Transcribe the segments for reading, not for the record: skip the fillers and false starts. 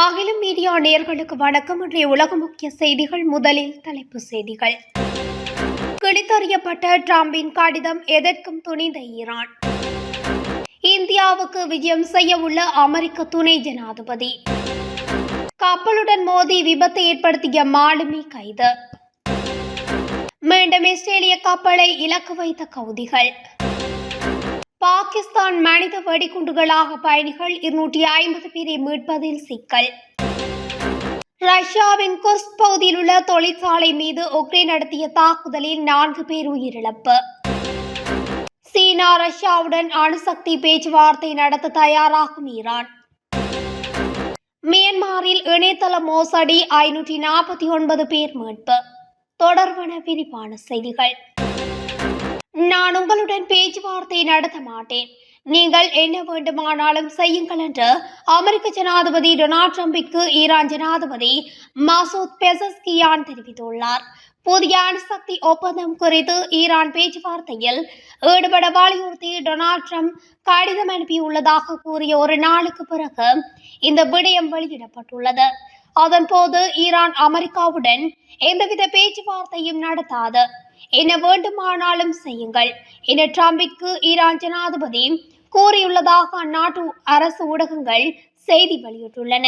அகிலம் மீடியா நேயர்களுக்கு வணக்கம். இன்றைய உலக முக்கிய செய்திகள். முதலில் தலைப்பு செய்திகள். கிழித்தறியப்பட்ட டிரம்பின் கடிதம் எதற்கும் துணிந்த ஈரான். இந்தியாவுக்கு விஜயம் செய்ய உள்ள அமெரிக்க துணை ஜனாதிபதி. கப்பலுடன் மோதி விபத்து ஏற்படுத்திய மாலுமி கைது. மீண்டும் இஸ்ரேலிய கப்பலை இலக்கு வைத்த கவுதிகள். பாகிஸ்தான் மனித வெடிகுண்டுகளாக பயணிகள் 250 பேரை மீட்பதில் சிக்கல். ரஷ்யாவின் குர்ஸ்க் பகுதியில் உள்ள தொழிற்சாலை மீது உக்ரைன் நடத்திய தாக்குதலில் 4 பேர் உயிரிழப்பு. சீனா ரஷ்யாவுடன் அணுசக்தி பேச்சுவார்த்தை நடத்த தயாராகும் ஈரான். மியான்மரில் இணையதள மோசடி 549 பேர் மீட்பு. தொடர்பான விரிவான செய்திகள். நான் உங்களுடன் பேச்சுவார்த்தை நடத்த மாட்டேன், நீங்கள் என்ன வேண்டுமானாலும் செய்யுங்கள் என்று அமெரிக்க ஜனாதிபதி டொனால்ட் ட்ரம்பிற்கு ஈரான் ஜனாதிபதி மசூத் பெசஸ்கியான் தெரிவித்துள்ளார். புதிய அணுசக்தி ஒப்பந்தம் குறித்து ஈரான் பேச்சுவார்த்தையில் ஈடுபட வலியுறுத்தி டொனால்ட் ட்ரம்ப் கடிதம் அனுப்பியுள்ளதாக கூறிய ஒரு நாளுக்கு பிறகு இந்த விடயம் வெளியிடப்பட்டுள்ளது. அதன்போது ஈரான் அமெரிக்காவுடன் எந்தவித பேச்சுவார்த்தையும் நடத்தாது, என்ன வேண்டுமானாலும் செய்யுங்கள் என ட்ரம்பிற்கு ஈரான் ஜனாதிபதி கூறியுள்ளதாக அந்நாட்டு அரசு ஊடகங்கள் செய்தி வெளியிட்டுள்ளன.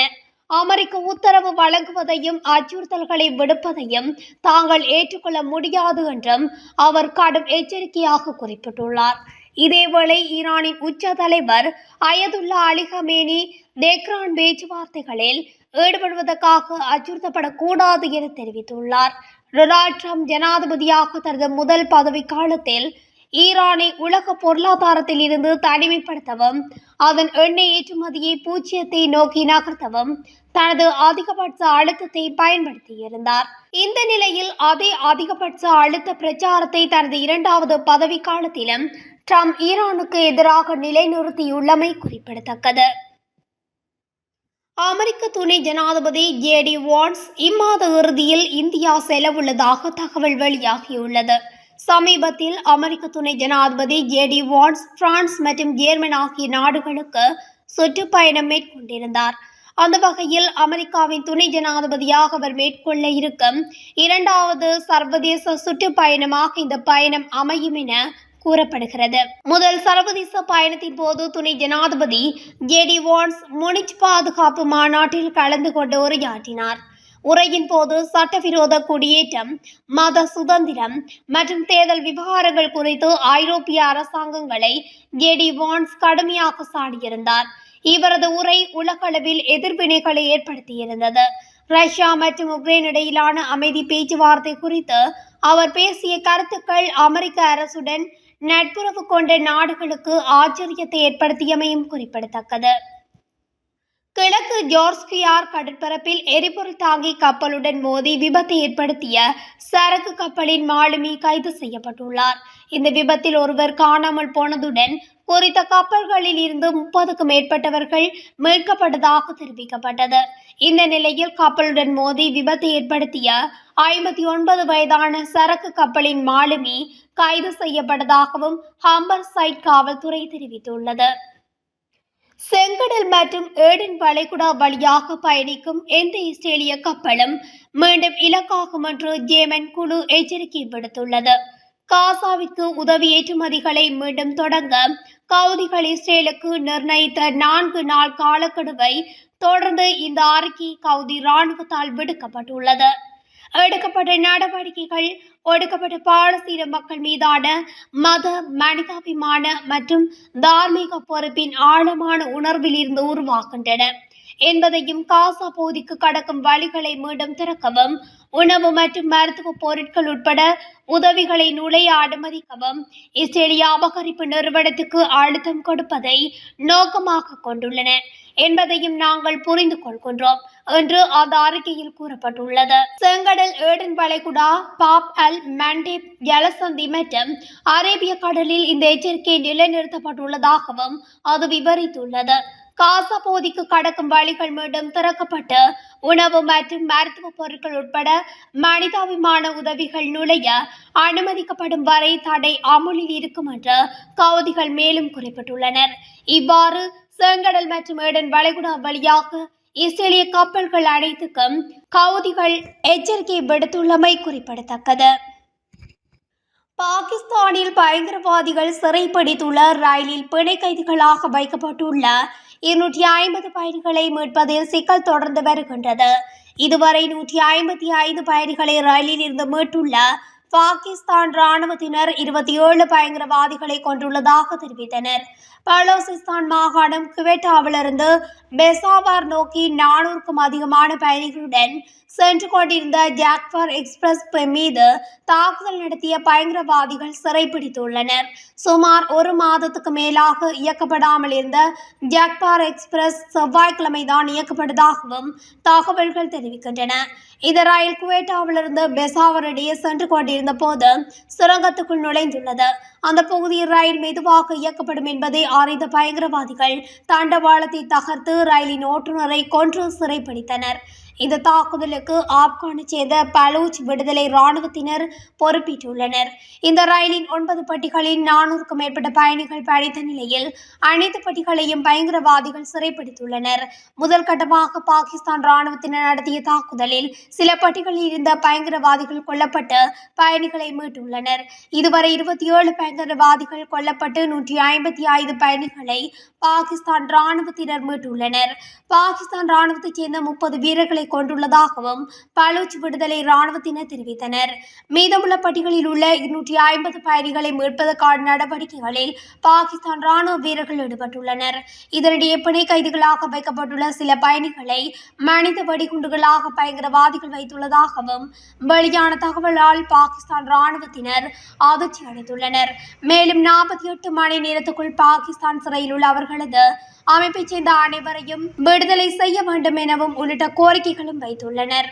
அமெரிக்க உத்தரவு வழங்குவதையும் அச்சுறுத்தல்களை விடுப்பதையும் தாங்கள் ஏற்றுக்கொள்ள முடியாது என்றும் அவர் கடும் எச்சரிக்கையாக குறிப்பிட்டுள்ளார். இதேவேளை ஈரானின் உச்ச தலைவர் அயதுல்லா அலி கமேனி தெஹ்ரான் பேச்சுவார்த்தைகளில் ஈடுபடுவதற்காக அச்சுறுத்தப்படக்கூடாது என தெரிவித்துள்ளார். டொனால்ட் ட்ரம்ப் ஜனாதிபதியாக தனது முதல் பதவி காலத்தில் ஈரானை உலக பொருளாதாரத்தில் இருந்து தனிமைப்படுத்தவும் அதன் எண்ணெய் ஏற்றுமதியை பூஜ்ஜியத்தை நோக்கி நகர்த்தவும் தனது அதிகபட்ச அழுத்தத்தை பயன்படுத்தியிருந்தார். இந்த நிலையில் அதே அதிகபட்ச அழுத்த பிரச்சாரத்தை தனது இரண்டாவது பதவி காலத்திலும் ட்ரம்ப் ஈரானுக்கு எதிராக நிலைநிறுத்தியுள்ளமை குறிப்பிடத்தக்கது. அமெரிக்க துணை ஜனாதிபதி ஜேடி வான்ஸ் இம்மாத இறுதியில் இந்தியா செல்லவுள்ளதாக தகவல் வெளியாகியுள்ளது. சமீபத்தில் அமெரிக்க துணை ஜனாதிபதி ஜேடி வான்ஸ் பிரான்ஸ் மற்றும் ஜெர்மன் ஆகிய நாடுகளுக்கு சுற்றுப்பயணம் மேற்கொண்டிருந்தார். அந்த வகையில் அமெரிக்காவின் துணை ஜனாதிபதியாக அவர் மேற்கொள்ள இருக்கும் இரண்டாவது சர்வதேச சுற்றுப்பயணமாக இந்த பயணம் அமையும் என கூறப்படுகிறது. முதல் சர்வதேச பயணத்தின் போது துணை ஜனாதிபதி ஜேடி வான்ஸ் முனிச் பாதுகாப்பு மாநாட்டில் கலந்து கொண்டு உரையாற்றினார். உரையின் போது சட்டவிரோத குடியேற்றம், மத சுதந்திரம் மற்றும் தேர்தல் விவகாரங்கள் குறித்து ஐரோப்பிய அரசாங்கங்களை ஜேடி வான்ஸ் கடுமையாக சாடியிருந்தார். இவரது உரை உலகளவில் எதிர்வினைகளை ஏற்படுத்தியிருந்தது. ரஷ்யா மற்றும் உக்ரைன் இடையிலான அமைதி பேச்சுவார்த்தை குறித்து அவர் பேசிய கருத்துக்கள் அமெரிக்க அரசுடன் நட்புறவு கொண்ட நாடுகளுக்கு ஆச்சரியத்தை ஏற்படுத்தியமையும் குறிப்பிடத்தக்கது. கிழக்கு ஜோர்ஸ்கியார் கடற்பரப்பில் எரிபொருள் தாங்கி கப்பலுடன் மோதி விபத்தை ஏற்படுத்திய சரக்கு கப்பலின் மாலுமி கைது செய்யப்பட்டுள்ளார். இந்த விபத்தில் ஒருவர் காணாமல் போனதுடன் குறித்த கப்பல்களில் இருந்து 30க்கும் மேற்பட்டவர்கள் மீட்கப்பட்டதாக தெரிவிக்கப்பட்டது. இந்த நிலையில் கப்பலுடன் மோதி விபத்தை ஏற்படுத்திய 59 வயதான சரக்கு கப்பலின் மாலுமி கைது செய்யப்பட்டதாகவும் ஹம்பர் சைட் காவல்துறை தெரிவித்துள்ளது. செங்கடல் மற்றும் ஏடன் வளைகுடா வழியாக பயணிக்கும் எந்த இஸ்ரேலிய கப்பலும் மீண்டும் இலக்காகும் என்று ஜேமன் குழு எச்சரிக்கை விடுத்துள்ளது. காசாவிற்கு உதவி ஏற்றுமதிகளை மீண்டும் தொடங்க கவுதிகள் இஸ்ரேலுக்கு நிர்ணயித்த 4 நாள் காலக்கெடுவை தொடர்ந்து இந்த அறிக்கை கவுதி இராணுவத்தால் விடுக்கப்பட்டுள்ளது. எடுக்கப்பட்ட நடவடிக்கைகள் ஒடுக்கப்பட்ட பாலஸ்தீன மக்கள் மீதான மத, மனிதாபிமான மற்றும் தார்மீக பொறுப்பின் ஆழமான உணர்வில் இருந்து உருவாகின்றன என்பதையும், காசா பகுதிக்கு கடக்கும் வழிகளை மீண்டும் திறக்கவும், உணவு மற்றும் மருத்துவ பொருட்கள் உட்பட உதவிகளை நுழைய அனுமதிக்கவும் இஸ்ரேலிய அபகரிப்பு நிறுவனத்துக்கு அழுத்தம் கொடுப்பதை நோக்கமாக கொண்டுள்ளன என்பதையும் நாங்கள் புரிந்து கொள்கின்றோம் என்று அந்த அறிக்கையில் கூறப்பட்டுள்ளது. செங்கடல், ஏடன் வளைகுடா, பாப் அல் மண்டேப் ஜலசந்தி மற்றும் அரேபிய கடலில் இந்த எச்சரிக்கை நிலைநிறுத்தப்பட்டுள்ளதாகவும் அது விவரித்துள்ளது. காசா பகுதிக்கு கடக்கும் வழிகள் மீண்டும் திறக்கப்பட்டு உணவு மற்றும் மருத்துவ பொருட்கள் உட்பட மனிதாபிமான உதவிகள் நுழைய அனுமதிக்கப்படும் வரை தடை அமுலில் இருக்கும் என்று கவுதிகள் மேலும் குறிப்பிட்டுள்ளனர். இவ்வாறு செங்கடல் மற்றும் ஏடன் வளைகுடா வழியாக இஸ்ரேலிய கப்பல்கள் அனைத்துக்கும் ஹவுதிகள் எச்சரிக்கை விடுத்துள்ளமை குறிப்பிடத்தக்கது. பாகிஸ்தானில் பயங்கரவாதிகள் சிறைப்பிடித்துள்ள ரயிலில் பிணை கைதிகளாக வைக்கப்பட்டுள்ள 250 பயணிகளை மீட்பதில் சிக்கல் தொடர்ந்து வருகின்றது. இதுவரை 155 பயணிகளை ரயிலில் இருந்து மீட்டுள்ள பாகிஸ்தான் ராணுவத்தினர் 27 பயங்கரவாதிகளை கொண்டுள்ளதாக தெரிவித்தனர். பலோசிஸ்தான் மாகாணம் குவெட்டாவிலிருந்து பெசாவர் நோக்கி 400க்கும் அதிகமான பயணிகளுடன் சென்று கொண்டிருந்த ஜாக்பார் எக்ஸ்பிரஸ் மீது தாக்குதல் நடத்திய பயங்கரவாதிகள் சிறைப்பிடித்துள்ளனர். சுமார் ஒரு மாதத்துக்கு மேலாக இயக்கப்படாமல் இருந்த ஜாக்பார் எக்ஸ்பிரஸ் செவ்வாய்க்கிழமைதான் இயக்கப்பட்டதாகவும் தகவல்கள் தெரிவிக்கின்றன. இந்த ரயில் குவேட்டாவிலிருந்து பெசாவர் இடையே சென்று கொண்டிருந்த போது சுரங்கத்துக்குள் நுழைந்துள்ளது. அந்த பகுதியில் ரயில் மெதுவாக இயக்கப்படும் என்பதை அறிந்த பயங்கரவாதிகள் தண்டவாளத்தை தகர்த்து ரயிலின் ஓட்டுநரை கொன்று சிறைப்பிடித்தனர். இந்த தாக்குதலுக்கு ஆப்கானை சேர்ந்த பலூச் விடுதலை இராணுவத்தினர் பொறுப்பேற்றுள்ளனர். இந்த ரயிலின் 9 பெட்டிகளில் 400க்கும் மேற்பட்ட பயணிகள் பயணித்த நிலையில் அனைத்து பெட்டிகளையும் பயங்கரவாதிகள் சிறைப்பிடித்துள்ளனர். முதல் கட்டமாக பாகிஸ்தான் இராணுவத்தினர் நடத்திய தாக்குதலில் சில பெட்டிகளில் இருந்த பயங்கரவாதிகள் கொல்லப்பட்டு பயணிகளை மீட்டுள்ளனர். இதுவரை 27 பயங்கரவாதிகள் கொல்லப்பட்டு 155 பயணிகளை பாகிஸ்தான் இராணுவத்தினர் மீட்டுள்ளனர். பாகிஸ்தான் இராணுவத்தைச் சேர்ந்த 30 வீரர்களை கொண்டுள்ளதாகவும் பலூச் விடுதலை இராணுவத்தினர் தெரிவித்தனர். மீதமுள்ள பட்டிகளில் உள்ள 250 பயணிகளை மீட்பதற்கான நடவடிக்கைகளில் பாகிஸ்தான் ராணுவ வீரர்கள் ஈடுபட்டுள்ளனர். இதனிடையே பிணை கைதிகளாக வைக்கப்பட்டுள்ள சில பயணிகளை மனித வெடிகுண்டுகளாக பயங்கரவாதிகள் வைத்துள்ளதாகவும் வெளியான தகவலால் பாகிஸ்தான் ராணுவத்தினர் அதிர்ச்சி அடைந்துள்ளனர். மேலும் 48 மணி நேரத்துக்குள் பாகிஸ்தான் சிறையில் உள்ள அவர்களது அமைப்பைச் சேர்ந்த அனைவரையும் விடுதலை செய்ய வேண்டும் எனவும் உள்ளிட்ட கோரிக்கைகளும் வைத்துள்ளனர்.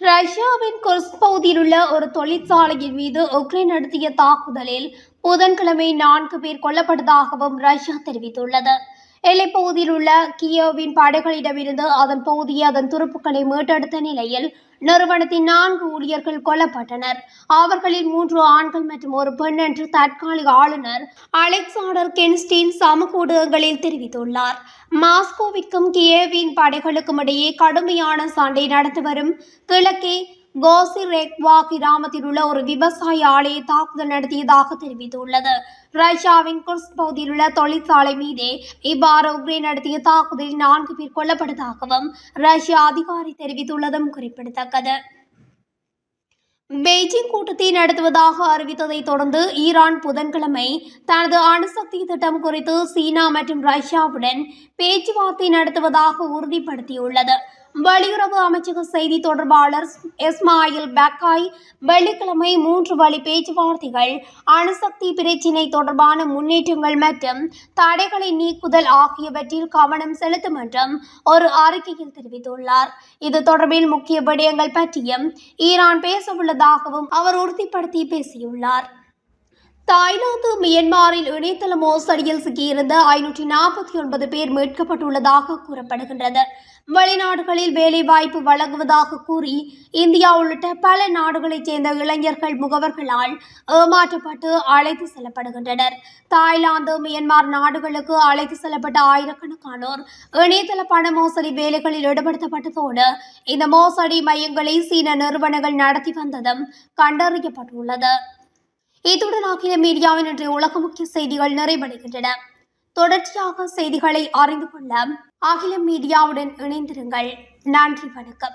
ரஷ்யாவின் குர்ஸ்க் பகுதியில் உள்ள ஒரு தொழிற்சாலையின் மீது உக்ரைன் நடத்திய தாக்குதலில் புதன்கிழமை 4 பேர் கொல்லப்பட்டதாகவும் ரஷ்யா தெரிவித்துள்ளது. எல்லைப்பகுதியில் உள்ள கியோவின் படைகளிடமிருந்து அதன் பகுதியை அதன் துருப்புக்களை மீட்டெடுத்த நிலையில் நிறுவனத்தின் 4 ஊழியர்கள் கொல்லப்பட்டனர். அவர்களில் 3 ஆண்கள் மற்றும் ஒரு பெண் என்று தற்காலிக ஆளுநர் அலெக்சாண்டர் கென்ஸ்டீன் சமூக ஊடகங்களில் தெரிவித்துள்ளார். மாஸ்கோவிற்கும் கியேவின் படைகளுக்கும் இடையே கடுமையான சண்டை நடந்து வரும் கிழக்கே கோசிரெக்வா கிராமத்தில் உள்ள ஒரு விவசாய ஆலையை தாக்குதல் நடத்தியதாக தெரிவித்துள்ளது. ரஷ்யாவின் குர்ஸ்க் பகுதியில் உள்ள தொழிற்சாலை மீதே இவ்வாறு உக்ரைன் நடத்திய தாக்குதலில் 4 பேர் கொல்லப்பட்டதாகவும் ரஷ்ய அதிகாரி தெரிவித்துள்ளதும் குறிப்பிடத்தக்கது. பெய்ஜிங் கூட்டத்தை நடத்துவதாக அறிவித்ததை தொடர்ந்து ஈரான் புதன்கிழமை தனது அணுசக்தி திட்டம் குறித்து சீனா மற்றும் ரஷ்யாவுடன் பேச்சுவார்த்தை நடத்துவதாக உறுதிப்படுத்தியுள்ளது. வெளியுறவு அமைச்சக செய்தி தொடர்பாளர் இஸ்மாயில் பக்காய் வெள்ளிக்கிழமை 3 வழி பேச்சுவார்த்தைகள், அணுசக்தி பிரச்சினை தொடர்பான முன்னேற்றங்கள் மற்றும் தடைகளை நீக்குதல் ஆகியவற்றில் கவனம் செலுத்தும் என்றும் ஒரு அறிக்கையில் தெரிவித்துள்ளார். இது தொடர்பில் முக்கிய விடயங்கள் பற்றியும் ஈரான் பேசவுள்ளதாகவும் அவர் உறுதிப்படுத்தி பேசியுள்ளார். தாய்லாந்து மியன்மாரில் இணையதள மோசடியில் சிக்கியிருந்த 549 பேர் மீட்கப்பட்டுள்ளதாக கூறப்படுகின்றது. வெளிநாடுகளில் வேலைவாய்ப்பு வழங்குவதாக கூறி இந்தியா உள்ளிட்ட பல நாடுகளைச் சேர்ந்த இளைஞர்கள் முகவர்களால் ஏமாற்றப்பட்டு அழைத்து செல்லப்படுகின்றனர். தாய்லாந்து மியன்மார் நாடுகளுக்கு அழைத்து செல்லப்பட்ட ஆயிரக்கணக்கானோர் இணையதள பண மோசடி வேலைகளில் ஈடுபடுத்தப்பட்டதோடு இந்த மோசடி மையங்களை சீன நிறுவனங்கள் நடத்தி வந்ததும் கண்டறியப்பட்டுள்ளது. இத்துடன் அகில மீடியாவின் இன்றைய உலக முக்கிய செய்திகள் நிறைவடைகின்றன. தொடர்ச்சியாக செய்திகளை அறிந்து கொள்ள அகில மீடியாவுடன் இணைந்திருங்கள். நன்றி, வணக்கம்.